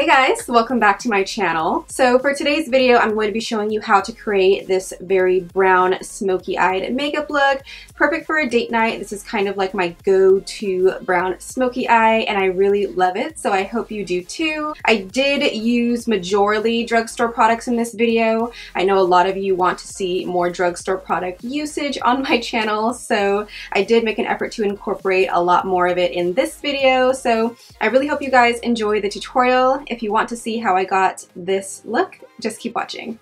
Hey guys, welcome back to my channel. So for today's video, I'm going to be showing you how to create this very brown smoky-eyed makeup look. Perfect for a date night. This is kind of like my go-to brown smoky eye and I really love it, so I hope you do too. I did use majorly drugstore products in this video. I know a lot of you want to see more drugstore product usage on my channel, so I did make an effort to incorporate a lot more of it in this video. So I really hope you guys enjoy the tutorial. If you want to see how I got this look, just keep watching.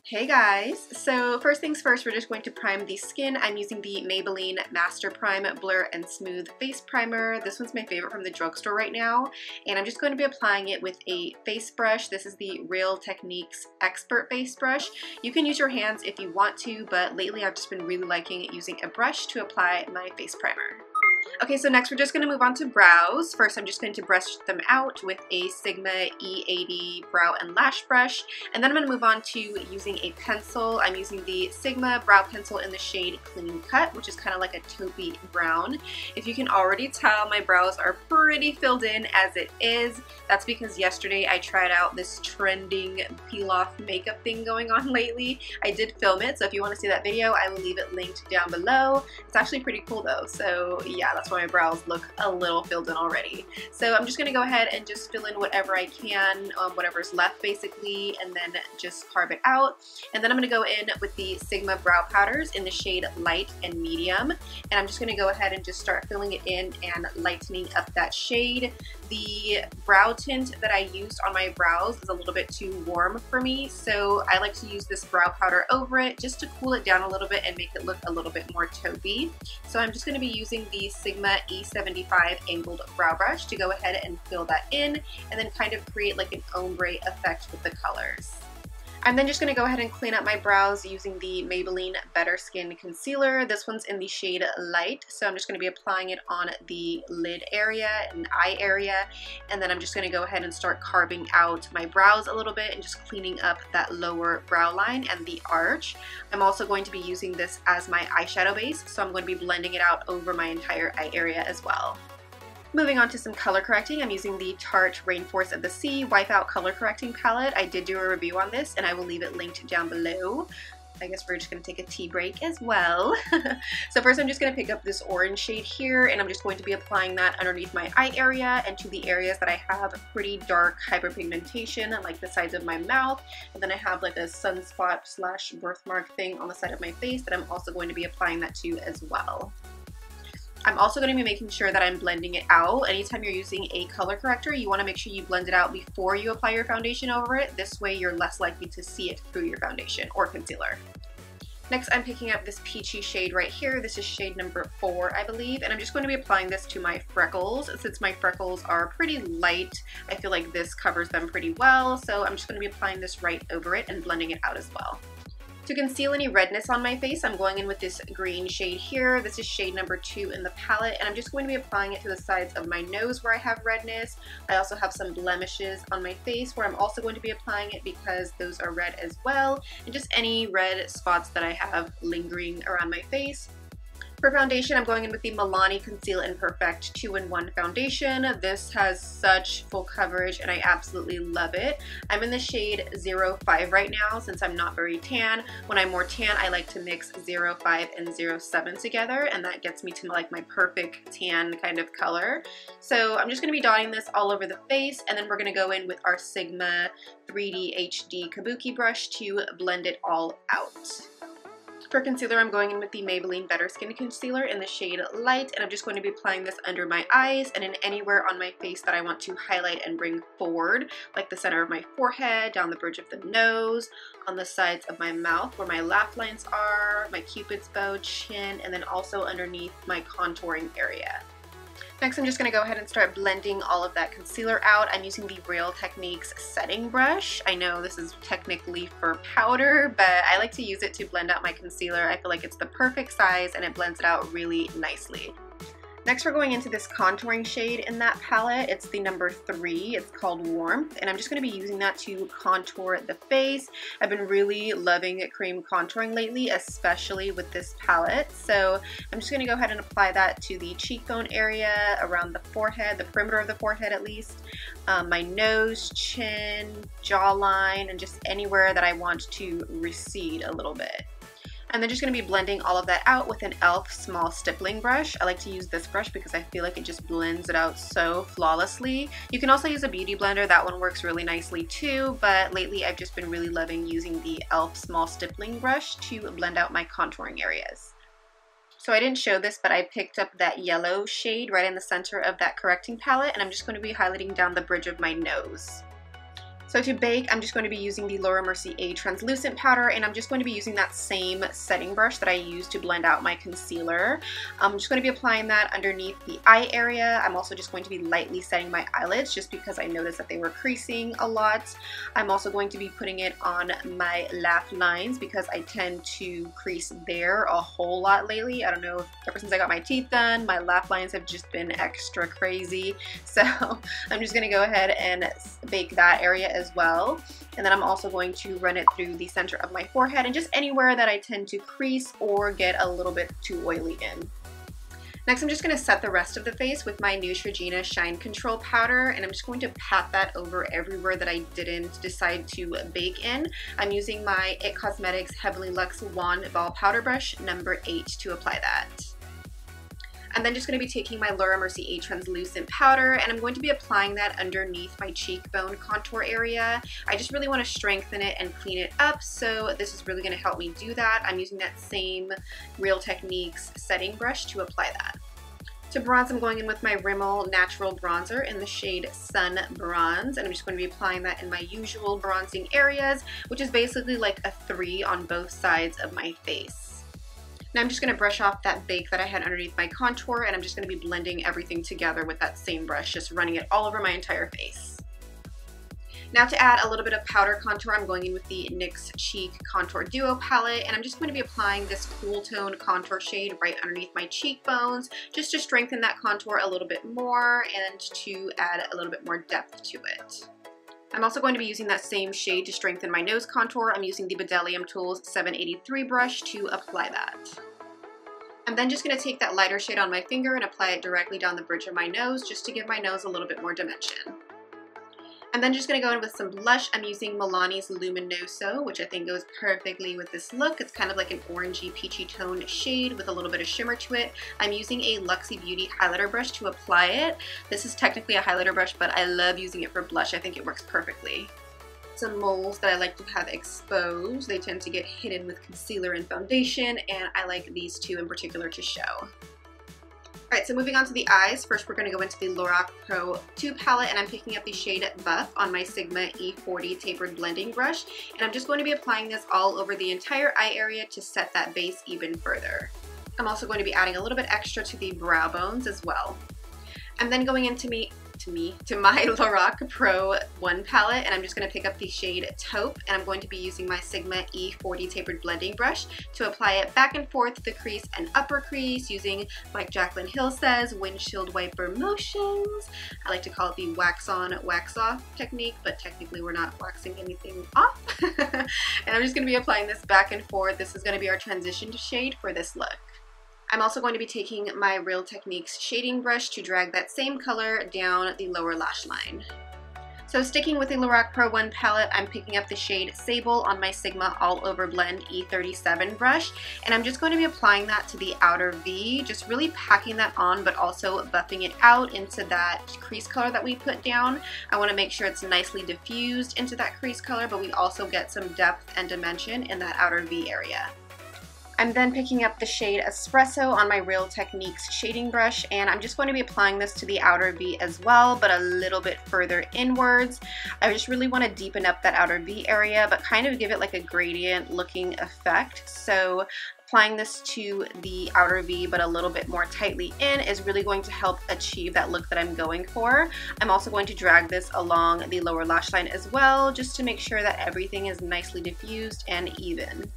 Hey guys, so first things first, we're just going to prime the skin. I'm using the Maybelline Master Prime Blur and Smooth Face Primer. This one's my favorite from the drugstore right now, and I'm just going to be applying it with a face brush. This is the Real Techniques Expert Face Brush. You can use your hands if you want to, but lately I've just been really liking using a brush to apply my face primer. Okay, so next we're just going to move on to brows. First, I'm just going to brush them out with a Sigma E80 brow and lash brush. And then I'm going to move on to using a pencil. I'm using the Sigma brow pencil in the shade Clean Cut, which is kind of like a taupey brown. If you can already tell, my brows are pretty filled in as it is. That's because yesterday I tried out this trending peel-off makeup thing going on lately. I did film it, so if you want to see that video, I will leave it linked down below. It's actually pretty cool though, so yeah, that's why my brows look a little filled in already. So I'm just going to go ahead and just fill in whatever I can, whatever's left basically, and then just carve it out. And then I'm going to go in with the Sigma brow powders in the shade Light and Medium, and I'm just going to go ahead and just start filling it in and lightening up that shade. The brow tint that I used on my brows is a little bit too warm for me, so I like to use this brow powder over it just to cool it down a little bit and make it look a little bit more taupey. So I'm just going to be using the Sigma E75 angled brow brush to go ahead and fill that in and then kind of create like an ombre effect with the colors. I'm then just going to go ahead and clean up my brows using the Maybelline Better Skin Concealer. This one's in the shade Light, so I'm just going to be applying it on the lid area and eye area, and then I'm just going to go ahead and start carving out my brows a little bit and just cleaning up that lower brow line and the arch. I'm also going to be using this as my eyeshadow base, so I'm going to be blending it out over my entire eye area as well. Moving on to some color correcting, I'm using the Tarte Rainforest of the Sea Wipeout color correcting palette. I did do a review on this and I will leave it linked down below. I guess we're just going to take a tea break as well. So first I'm just going to pick up this orange shade here and I'm just going to be applying that underneath my eye area and to the areas that I have pretty dark hyperpigmentation, like the sides of my mouth, and then I have like a sunspot slash birthmark thing on the side of my face that I'm also going to be applying that to as well. I'm also going to be making sure that I'm blending it out. Anytime you're using a color corrector, you want to make sure you blend it out before you apply your foundation over it. This way you're less likely to see it through your foundation or concealer. Next, I'm picking up this peachy shade right here. This is shade number 4, I believe, and I'm just going to be applying this to my freckles. Since my freckles are pretty light, I feel like this covers them pretty well, so I'm just going to be applying this right over it and blending it out as well. To conceal any redness on my face, I'm going in with this green shade here. This is shade number 2 in the palette, and I'm just going to be applying it to the sides of my nose where I have redness. I also have some blemishes on my face where I'm also going to be applying it because those are red as well, and just any red spots that I have lingering around my face. For foundation, I'm going in with the Milani Conceal and Perfect 2-in-1 foundation. This has such full coverage and I absolutely love it. I'm in the shade 05 right now since I'm not very tan. When I'm more tan, I like to mix 05 and 07 together, and that gets me to like my perfect tan kind of color. So I'm just going to be dotting this all over the face, and then we're going to go in with our Sigma 3D HD Kabuki brush to blend it all out. For concealer, I'm going in with the Maybelline Better Skin Concealer in the shade Light, and I'm just going to be applying this under my eyes and in anywhere on my face that I want to highlight and bring forward, like the center of my forehead, down the bridge of the nose, on the sides of my mouth where my laugh lines are, my cupid's bow, chin, and then also underneath my contouring area. Next, I'm just going to go ahead and start blending all of that concealer out. I'm using the Real Techniques setting brush. I know this is technically for powder, but I like to use it to blend out my concealer. I feel like it's the perfect size and it blends it out really nicely. Next, we're going into this contouring shade in that palette. It's the number 3. It's called Warmth, and I'm just going to be using that to contour the face. I've been really loving cream contouring lately, especially with this palette. So I'm just going to go ahead and apply that to the cheekbone area, around the forehead, the perimeter of the forehead at least, my nose, chin, jawline, and just anywhere that I want to recede a little bit. And then just going to be blending all of that out with an e.l.f. small stippling brush. I like to use this brush because I feel like it just blends it out so flawlessly. You can also use a beauty blender. That one works really nicely too, but lately I've just been really loving using the e.l.f. small stippling brush to blend out my contouring areas. So I didn't show this, but I picked up that yellow shade right in the center of that correcting palette, and I'm just going to be highlighting down the bridge of my nose. So to bake, I'm just going to be using the Mercier A translucent powder, and I'm just going to be using that same setting brush that I used to blend out my concealer. I'm just going to be applying that underneath the eye area. I'm also just going to be lightly setting my eyelids just because I noticed that they were creasing a lot. I'm also going to be putting it on my laugh lines because I tend to crease there a whole lot lately. I don't know, ever since I got my teeth done, my laugh lines have just been extra crazy. So I'm just going to go ahead and bake that area as well. And then I'm also going to run it through the center of my forehead and just anywhere that I tend to crease or get a little bit too oily in. Next, I'm just going to set the rest of the face with my Neutrogena Shine Control powder, and I'm just going to pat that over everywhere that I didn't decide to bake in. I'm using my PUR Cosmetics Heavenly Luxe Wand Ball Powder Brush number 8 to apply that. I'm then just going to be taking my Mercier A translucent powder, and I'm going to be applying that underneath my cheekbone contour area. I just really want to strengthen it and clean it up, so this is really going to help me do that. I'm using that same Real Techniques setting brush to apply that. To bronze, I'm going in with my Rimmel Natural Bronzer in the shade Sun Bronze, and I'm just going to be applying that in my usual bronzing areas, which is basically like a 3 on both sides of my face. Now I'm just going to brush off that bake that I had underneath my contour, and I'm just going to be blending everything together with that same brush, just running it all over my entire face. Now to add a little bit of powder contour, I'm going in with the NYX Cheek Contour Duo palette, and I'm just going to be applying this cool tone contour shade right underneath my cheekbones, just to strengthen that contour a little bit more and to add a little bit more depth to it. I'm also going to be using that same shade to strengthen my nose contour. I'm using the BDellium Tools 783 brush to apply that. I'm then just going to take that lighter shade on my finger and apply it directly down the bridge of my nose just to give my nose a little bit more dimension. I'm then just going to go in with some blush. I'm using Milani's Luminoso, which I think goes perfectly with this look. It's kind of like an orangey peachy toned shade with a little bit of shimmer to it. I'm using a Luxie Beauty highlighter brush to apply it. This is technically a highlighter brush, but I love using it for blush. I think it works perfectly. Some moles that I like to have exposed. They tend to get hidden with concealer and foundation, and I like these two in particular to show. Alright, so moving on to the eyes, first we're going to go into the Lorac Pro 2 palette, and I'm picking up the shade Buff on my Sigma E40 tapered blending brush, and I'm just going to be applying this all over the entire eye area to set that base even further. I'm also going to be adding a little bit extra to the brow bones as well. I'm then going into my Lorac Pro 1 palette, and I'm just going to pick up the shade Taupe, and I'm going to be using my Sigma E40 tapered blending brush to apply it back and forth to the crease and upper crease using, like Jaclyn Hill says, windshield wiper motions. I like to call it the wax on, wax off technique, but technically we're not waxing anything off. And I'm just going to be applying this back and forth. This is going to be our transition shade for this look. I'm also going to be taking my Real Techniques shading brush to drag that same color down the lower lash line. So sticking with the Lorac Pro 1 palette, I'm picking up the shade Sable on my Sigma All Over Blend E37 brush, and I'm just going to be applying that to the outer V, just really packing that on, but also buffing it out into that crease color that we put down. I want to make sure it's nicely diffused into that crease color, but we also get some depth and dimension in that outer V area. I'm then picking up the shade Espresso on my Real Techniques shading brush, and I'm just going to be applying this to the outer V as well, but a little bit further inwards. I just really want to deepen up that outer V area, but kind of give it like a gradient looking effect. So applying this to the outer V but a little bit more tightly in is really going to help achieve that look that I'm going for. I'm also going to drag this along the lower lash line as well, just to make sure that everything is nicely diffused and even.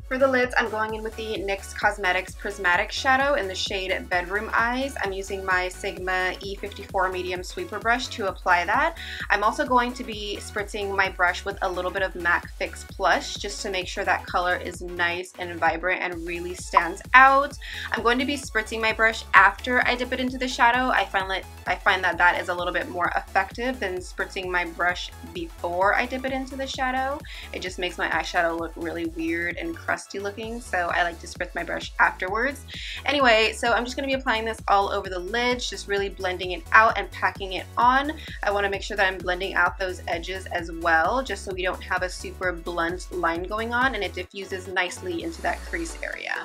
For the lids, I'm going in with the NYX Cosmetics Prismatic Shadow in the shade Bedroom Eyes. I'm using my Sigma E54 Medium Sweeper Brush to apply that. I'm also going to be spritzing my brush with a little bit of MAC Fix Plush just to make sure that color is nice and vibrant and really stands out. I'm going to be spritzing my brush after I dip it into the shadow. I find that that is a little bit more effective than spritzing my brush before I dip it into the shadow. It just makes my eyeshadow look really weird and crusty looking, so I like to spritz my brush afterwards. Anyway, so I'm just going to be applying this all over the lids, just really blending it out and packing it on. I want to make sure that I'm blending out those edges as well, just so we don't have a super blunt line going on and it diffuses nicely into that crease area.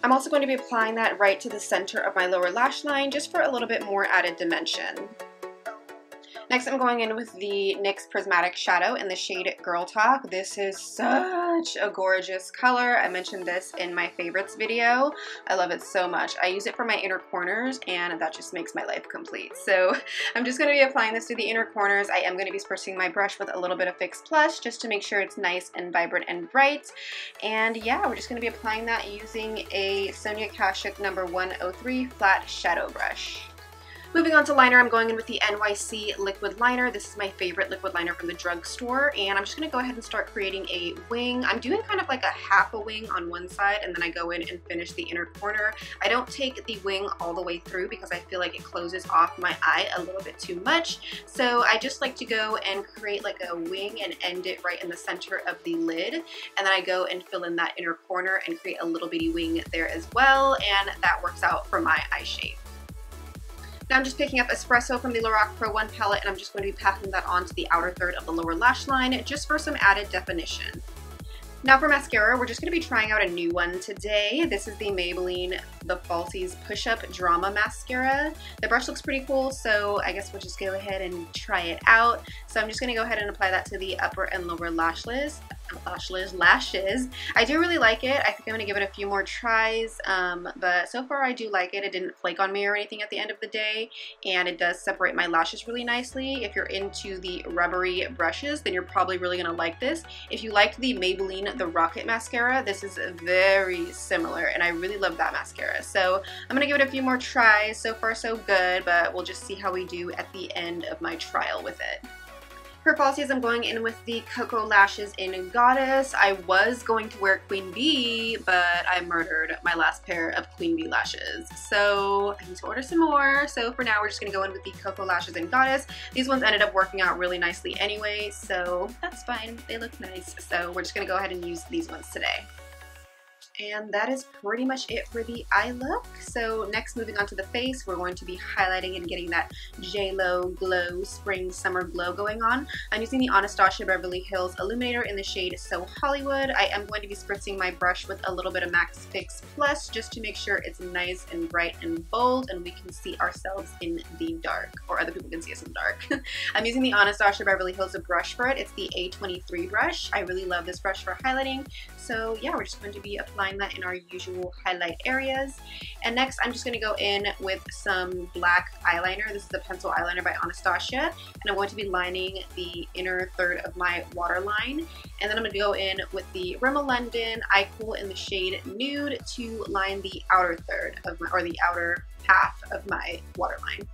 I'm also going to be applying that right to the center of my lower lash line just for a little bit more added dimension. Next, I'm going in with the NYX Prismatic Shadow in the shade Girl Talk. This is such a gorgeous color. I mentioned this in my favorites video. I love it so much. I use it for my inner corners and that just makes my life complete. So I'm just going to be applying this to the inner corners. I am going to be spritzing my brush with a little bit of Fix Plus just to make sure it's nice and vibrant and bright. And yeah, we're just going to be applying that using a Sonia Kashuk number 103 flat shadow brush. Moving on to liner, I'm going in with the NYC liquid liner. This is my favorite liquid liner from the drugstore, and I'm just going to go ahead and start creating a wing. I'm doing kind of like a half a wing on one side, and then I go in and finish the inner corner. I don't take the wing all the way through because I feel like it closes off my eye a little bit too much. So I just like to go and create like a wing and end it right in the center of the lid, and then I go and fill in that inner corner and create a little bitty wing there as well, and that works out for my eye shape. Now I'm just picking up Espresso from the Lorac Pro 1 palette, and I'm just going to be packing that onto the outer third of the lower lash line just for some added definition. Now for mascara, we're just going to be trying out a new one today. This is the Maybelline The Falsies Push-Up Drama Mascara. The brush looks pretty cool, so I guess we'll just go ahead and try it out. So I'm just going to go ahead and apply that to the upper and lower lashes. I do really like it. I think I'm going to give it a few more tries, but so far I do like it. It didn't flake on me or anything at the end of the day, and it does separate my lashes really nicely. If you're into the rubbery brushes, then you're probably really going to like this. If you liked the Maybelline The Rocket Mascara, this is very similar, and I really love that mascara. So I'm going to give it a few more tries. So far so good, but we'll just see how we do at the end of my trial with it. For falsies, I'm going in with the Cocoa Lashes in Goddess. I was going to wear Queen Bee, but I murdered my last pair of Queen Bee lashes. So I need to order some more. So for now, we're just going to go in with the Cocoa Lashes in Goddess. These ones ended up working out really nicely anyway, so that's fine. They look nice. So we're just going to go ahead and use these ones today. And that is pretty much it for the eye look. So next, moving on to the face, we're going to be highlighting and getting that J-Lo glow, spring summer glow going on. I'm using the Anastasia Beverly Hills Illuminator in the shade So Hollywood. I am going to be spritzing my brush with a little bit of Max Fix Plus just to make sure it's nice and bright and bold and we can see ourselves in the dark, or other people can see us in the dark. I'm using the Anastasia Beverly Hills brush for it. It's the A23 brush. I really love this brush for highlighting. So yeah, we're just going to be applying that in our usual highlight areas. And next, I'm just going to go in with some black eyeliner. This is a pencil eyeliner by Anastasia, and I'm going to be lining the inner third of my waterline. And then I'm going to go in with the Rimmel London Eye Cool in the shade Nude to line the outer third of my, or the outer half of my waterline.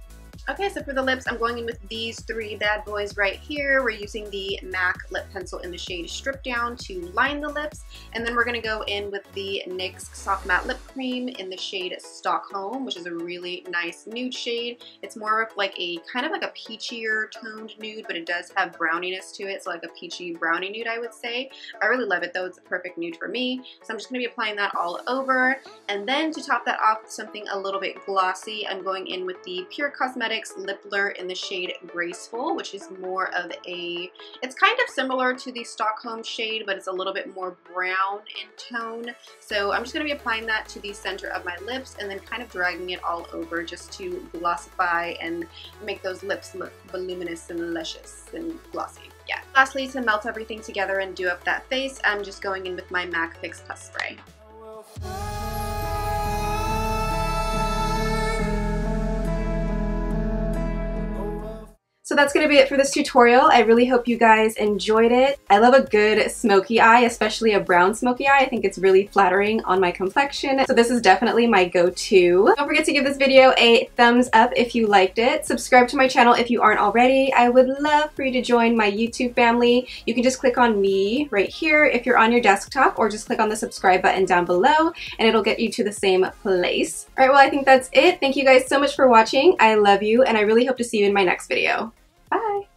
Okay, so for the lips, I'm going in with these three bad boys right here. We're using the MAC lip pencil in the shade Strip Down to line the lips. And then we're going to go in with the NYX Soft Matte Lip Cream in the shade Stockholm, which is a really nice nude shade. It's more of like a kind of like a peachier toned nude, but it does have browniness to it. So like a peachy brownie nude, I would say. I really love it though. It's a perfect nude for me. So I'm just going to be applying that all over. And then to top that off with something a little bit glossy, I'm going in with the PUR Cosmetics Lip Blur in the shade Graceful, which is more of a, it's kind of similar to the Stockholm shade, but it's a little bit more brown in tone. So I'm just going to be applying that to the center of my lips and then kind of dragging it all over just to glossify and make those lips look voluminous and luscious and glossy. Yeah. Lastly, to melt everything together and do up that face, I'm just going in with my MAC Fix Plus spray. So that's gonna be it for this tutorial. I really hope you guys enjoyed it. I love a good smoky eye, especially a brown smoky eye. I think it's really flattering on my complexion. So this is definitely my go-to. Don't forget to give this video a thumbs up if you liked it. Subscribe to my channel if you aren't already. I would love for you to join my YouTube family. You can just click on me right here if you're on your desktop, or just click on the subscribe button down below and it'll get you to the same place. Alright, well I think that's it. Thank you guys so much for watching. I love you and I really hope to see you in my next video. Bye!